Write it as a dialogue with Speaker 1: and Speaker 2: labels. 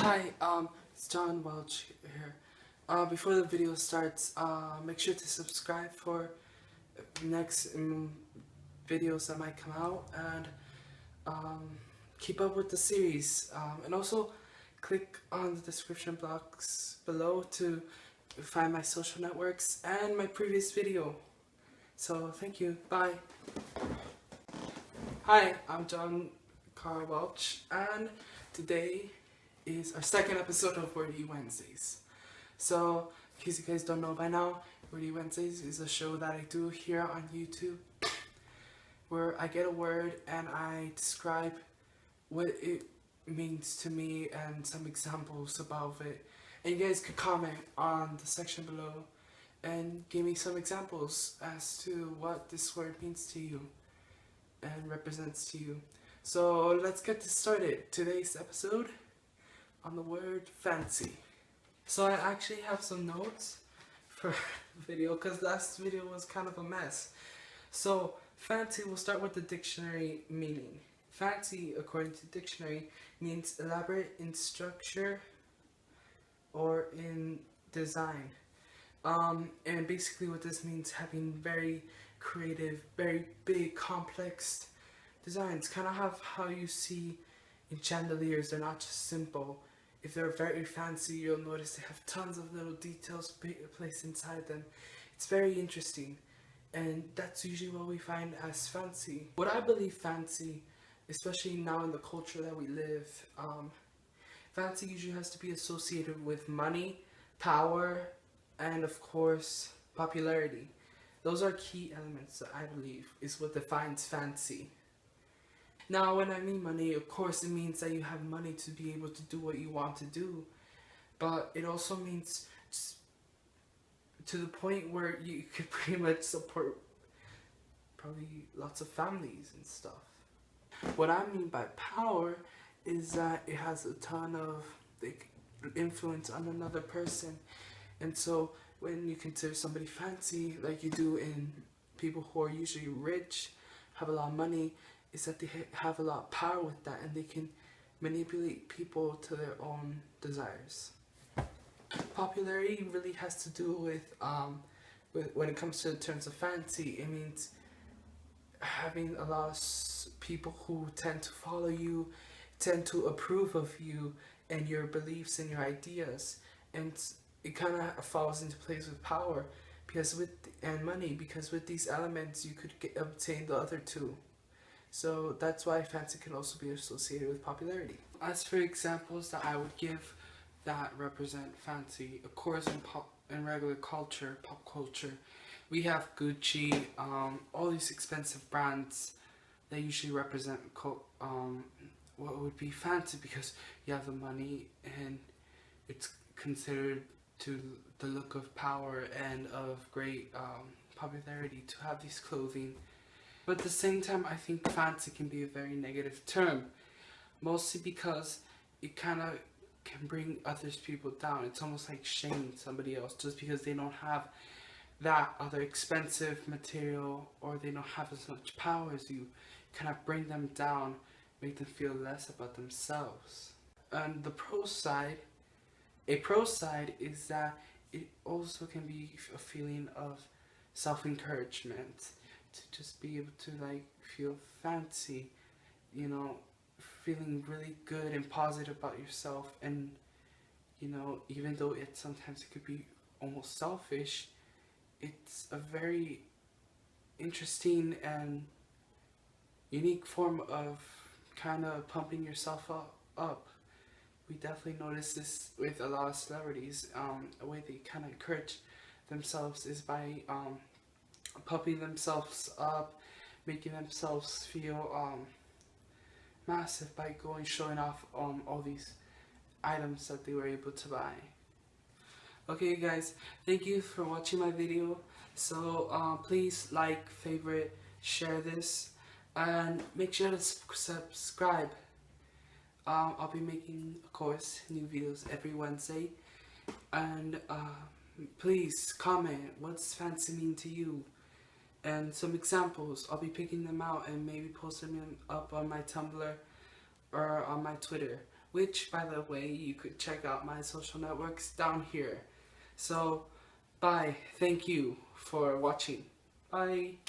Speaker 1: Hi, it's John Welch here. Before the video starts, make sure to subscribe for next videos that might come out, and keep up with the series. And also click on the description box below to find my social networks and my previous video. So thank you. Bye. Hi, I'm John Welch, and today is our second episode of Wordy Wednesdays. So, in case you guys don't know by now, Wordy Wednesdays is a show that I do here on YouTube where I get a word and I describe what it means to me and some examples about it. And you guys could comment on the section below and give me some examples as to what this word means to you and represents to you. So let's get this started. Today's episode on the word fancy. So I actually have some notes for the video because last video was kind of a mess. So fancy, we'll start with the dictionary meaning. Fancy, according to the dictionary, means elaborate in structure or in design. And basically what this means, having very creative, very big, complex designs. Kind of have how you see in chandeliers. They're not just simple. If they're very fancy, you'll notice they have tons of little details placed inside them. It's very interesting, and that's usually what we find as fancy. What I believe fancy, especially now in the culture that we live, fancy usually has to be associated with money, power, and of course popularity. Those are key elements that I believe is what defines fancy. Now, when I mean money, of course it means that you have money to be able to do what you want to do, but it also means just to the point where you could pretty much support probably lots of families and stuff. What I mean by power is that it has a ton of influence on another person, and so when you consider somebody fancy, like you do in people who are usually rich, have a lot of money, is that they have a lot of power with that, and they can manipulate people to their own desires. Popularity really has to do with when it comes to the terms of fancy, it means having a lot of people who tend to follow you, tend to approve of you and your beliefs and your ideas, and it kind of falls into place with power and money, because with these elements you could obtain the other two. So that's why fancy can also be associated with popularity. As for examples that I would give that represent fancy, of course in regular culture, pop culture, we have Gucci, all these expensive brands that usually represent what would be fancy, because you have the money and it's considered to the look of power and of great popularity to have these clothing. But at the same time, I think fancy can be a very negative term, mostly because it kind of can bring others people down. It's almost like shaming somebody else just because they don't have that other expensive material, or they don't have as much power as you. Kind of bring them down, make them feel less about themselves. And the pro side is that it also can be a feeling of self-encouragement, to just be able to feel fancy, you know, feeling really good and positive about yourself. And you know, even though sometimes it could be almost selfish, it's a very interesting and unique form of kind of pumping yourself up. We definitely notice this with a lot of celebrities. A way they kind of encourage themselves is by pumping themselves up, making themselves feel massive by showing off all these items that they were able to buy. Okay guys, thank you for watching my video. So please like, favorite, share this, and make sure to subscribe. I'll be making, of course, new videos every Wednesday, and please comment, what's fancy mean to you? And some examples. I'll be picking them out and maybe posting them up on my Tumblr or on my Twitter. which, by the way, you could check out my social networks down here. So, bye. Thank you for watching. Bye.